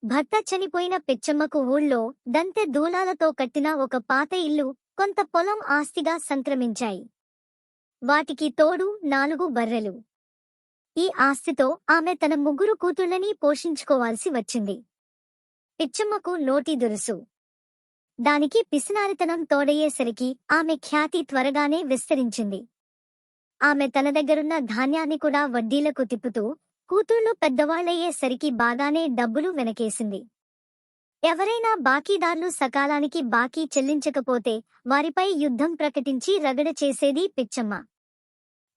భర్త చనిపోయిన పిచ్చమ్మకు ఊళ్ళో దంతె దూలాలతో కట్టిన ఒక పాత ఇల్లు, కొంత పొలం ఆస్తిగా సంక్రమించాయి. వాటికి తోడు 4 బర్రెలు. ఈ ఆస్తితో ఆమె తన 3 కూతుళ్లని పోషించుకోవాల్సి వచ్చింది. పిచ్చమ్మకు నోటి దురుసు. దానికి పిసినారితనం తోడయ్యేసరికి ఆమె ఖ్యాతి త్వరగానే విస్తరించింది. ఆమె తన దగ్గరున్న ధాన్యాన్ని కూడా వడ్డీలకు తిప్పుతూ కూతుళ్లు పెద్దవాళ్లయ్యేసరికి బాగానే డబ్బులు వెనకేసింది. ఎవరైనా బాకీదార్లు సకాలానికి బాకీ చెల్లించకపోతే వారిపై యుద్ధం ప్రకటించి రగడ చేసేది పిచ్చమ్మ.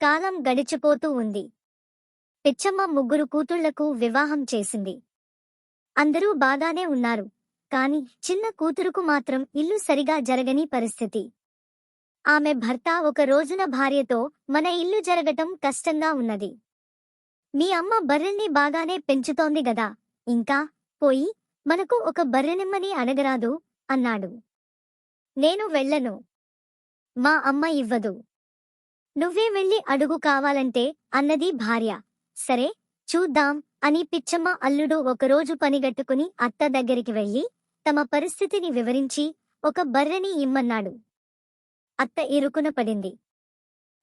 కాలం గడిచిపోతూ ఉంది. పిచ్చమ్మ 3 కూతుళ్లకు వివాహం చేసింది. అందరూ బాగానే ఉన్నారు. కాని చిన్న కూతురుకు మాత్రం ఇల్లు సరిగా జరగని పరిస్థితి. ఆమె భర్త ఒక రోజున భార్యతో, మన ఇల్లు జరగటం కష్టంగా ఉన్నది. మీ అమ్మ బర్రెల్ని బాగానే పెంచుతోంది గదా, ఇంకా పోయి మనకు ఒక బర్రెనిమ్మని అడగరాదు అన్నాడు. నేను వెళ్ళను. మా అమ్మ ఇవ్వదు. నువ్వే వెళ్ళి అడుగు కావాలంటే అన్నది భార్య. సరే చూద్దాం అని పిచ్చమ్మ అల్లుడు ఒకరోజు పనిగట్టుకుని అత్త దగ్గరికి వెళ్ళి తమ పరిస్థితిని వివరించి ఒక బర్రెని ఇమ్మన్నాడు. అత్త ఇరుకున పడింది.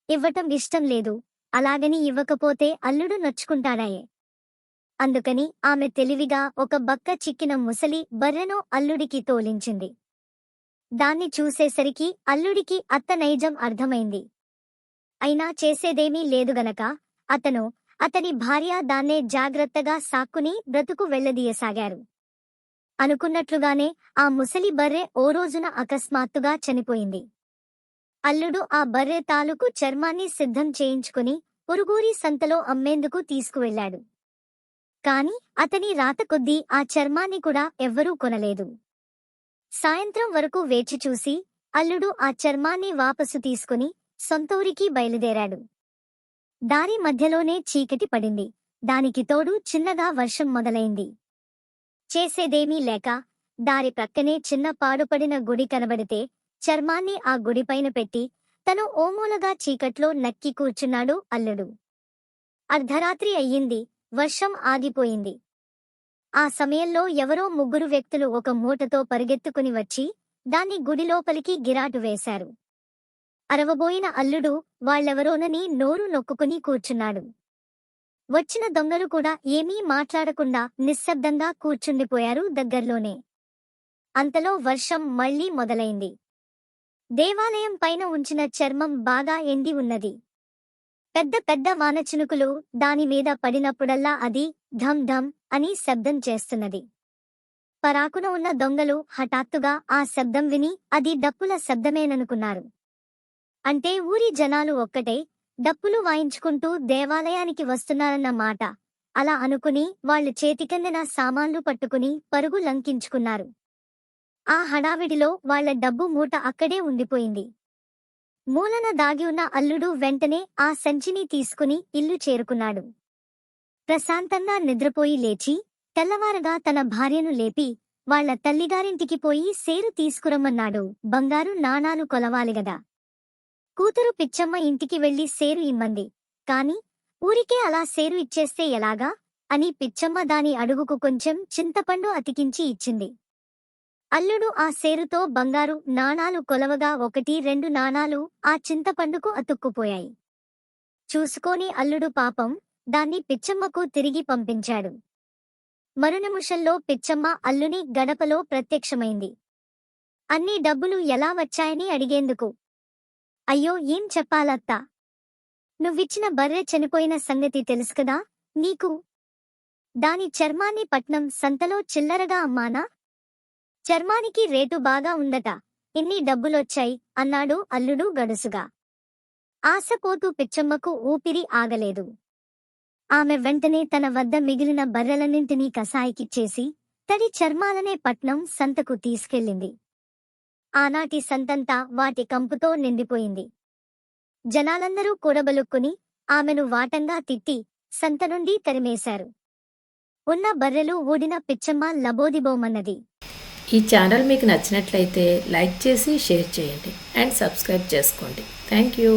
ఇవ్వటం ఇష్టం లేదు. అలాగని ఇవ్వకపోతే అల్లుడు నొచ్చుకుంటాడాయే. అందుకని ఆమె తెలివిగా ఒక బక్క చిక్కిన ముసలి బర్రెను అల్లుడికి తోలించింది. దాన్ని చూసేసరికి అల్లుడికి అత్త నైజం అర్థమైంది. అయినా చేసేదేమీ లేదుగనక అతను, అతని భార్య దాన్నే జాగ్రత్తగా సాక్కుని బ్రతుకు వెళ్లదీయసాగారు. అనుకున్నట్లుగానే ఆ ముసలి బర్రె ఓ రోజున అకస్మాత్తుగా చనిపోయింది. అల్లుడు ఆ బర్రె తాలూకు చర్మాన్ని సిద్ధం చేయించుకుని పొరుగూరి సంతలో అమ్మేందుకు తీసుకువెళ్లాడు. కాని అతని రాత కొద్దీ ఆ చర్మాన్ని కూడా ఎవ్వరూ కొనలేదు. సాయంత్రం వరకు వేచిచూసి అల్లుడు ఆ చర్మాన్ని వాపసు తీసుకుని సొంతూరికి బయలుదేరాడు. దారి మధ్యలోనే చీకటి పడింది. దానికి తోడు చిన్నగా వర్షం మొదలైంది. చేసేదేమీ లేక దారి ప్రక్కనే చిన్న పాడుపడిన గుడి కనబడితే చర్మాన్ని ఆ గుడిపైన పెట్టి తను ఓమూలగా చీకట్లో నక్కి కూర్చున్నాడు అల్లుడు. అర్ధరాత్రి అయ్యింది. వర్షం ఆగిపోయింది. ఆ సమయంలో ఎవరో 3 వ్యక్తులు ఒక మూటతో పరిగెత్తుకుని వచ్చి దాన్ని గుడిలోపలికి గిరాటు వేశారు. అరవబోయిన అల్లుడు వాళ్ళెవరోనని నోరు నొక్కుకుని కూర్చున్నాడు. వచ్చిన దొంగలు కూడా ఏమీ మాట్లాడకుండా నిశ్శబ్దంగా కూర్చుండిపోయారు దగ్గర్లోనే. అంతలో వర్షం మళ్లీ మొదలైంది. దేవాలయం పైన ఉంచిన చర్మం బాగా ఎండి ఉన్నది. పెద్ద పెద్ద వానచినుకులు దానిమీద పడినప్పుడల్లా అది ఢమ్ ఢమ్ అని శబ్దం చేస్తున్నది. పరాకున ఉన్న దొంగలు హఠాత్తుగా ఆ శబ్దం విని అది డప్పుల శబ్దమేననుకున్నారు. అంటే ఊరి జనాలు ఒక్కటే డప్పులు వాయించుకుంటూ దేవాలయానికి వస్తున్నారన్న మాట. అలా అనుకుని వాళ్లు చేతికందిన సామాన్లు పట్టుకుని పరుగు లంకించుకున్నారు. ఆ హడావిడిలో వాళ్ల డబ్బు మూట అక్కడే ఉండిపోయింది. మూలన దాగి ఉన్న అల్లుడు వెంటనే ఆ సంచిని తీసుకుని ఇల్లు చేరుకున్నాడు. ప్రశాంతంగా నిద్రపోయి లేచి తెల్లవారగా తన భార్యను లేపి వాళ్ల తల్లిగారింటికి పోయి సేరు తీసుకురమ్మన్నాడు. బంగారు నాణాలు కొలవాలిగదా. కూతురు పిచ్చమ్మ ఇంటికి వెళ్లి సేరు ఇమ్మంది. కాని ఊరికే అలా సేరు ఇచ్చేస్తే ఎలాగా అని పిచ్చమ్మ దాని అడుగుకు కొంచెం చింతపండు అతికించి ఇచ్చింది. అల్లుడు ఆ సేరుతో బంగారు నాణాలు కొలవగా 1-2 నాణాలు ఆ చింతపండుకు అతుక్కుపోయాయి. చూసుకోని అల్లుడు పాపం దాన్ని పిచ్చమ్మకు తిరిగి పంపించాడు. మరునిమిషంలో పిచ్చమ్మ అల్లుని గడపలో ప్రత్యక్షమైంది. అన్ని డబ్బులు ఎలా వచ్చాయని అడిగేందుకు. అయ్యో ఏం చెప్పాలత్తా, నువ్విచ్చిన బర్రె చనిపోయిన సంగతి తెలుసుకదా నీకు. దాని చర్మాన్ని పట్నం సంతలో చిల్లరగా అమ్మానా. చర్మానికి రేటు బాగా ఉందట. ఇన్ని డబ్బులొచ్చాయి అన్నాడు అల్లుడు గడుసుగా. ఆశపోతూ పిచ్చమ్మకు ఊపిరి ఆగలేదు. ఆమె వెంటనే తన వద్ద మిగిలిన బర్రెలన్నింటినీ కసాయికిచ్చేసి తడి చర్మాలనే పట్నం సంతకు తీసుకెళ్ళింది. ఆనాటి సంతంతా వాటి కంపుతో నిండిపోయింది. జనాలందరూ కూడబలుక్కుని ఆమెను వాటంగా తిట్టి సంత నుండి తరిమేశారు. ఉన్న బర్రెలు ఊడిన పిచ్చమ్మ లబోదిబోమన్నది. ఈ ఛానల్ మీకు నచ్చినట్లయితే లైక్ చేసి షేర్ చేయండి అండ్ సబ్స్క్రైబ్ చేసుకోండి. Thank you.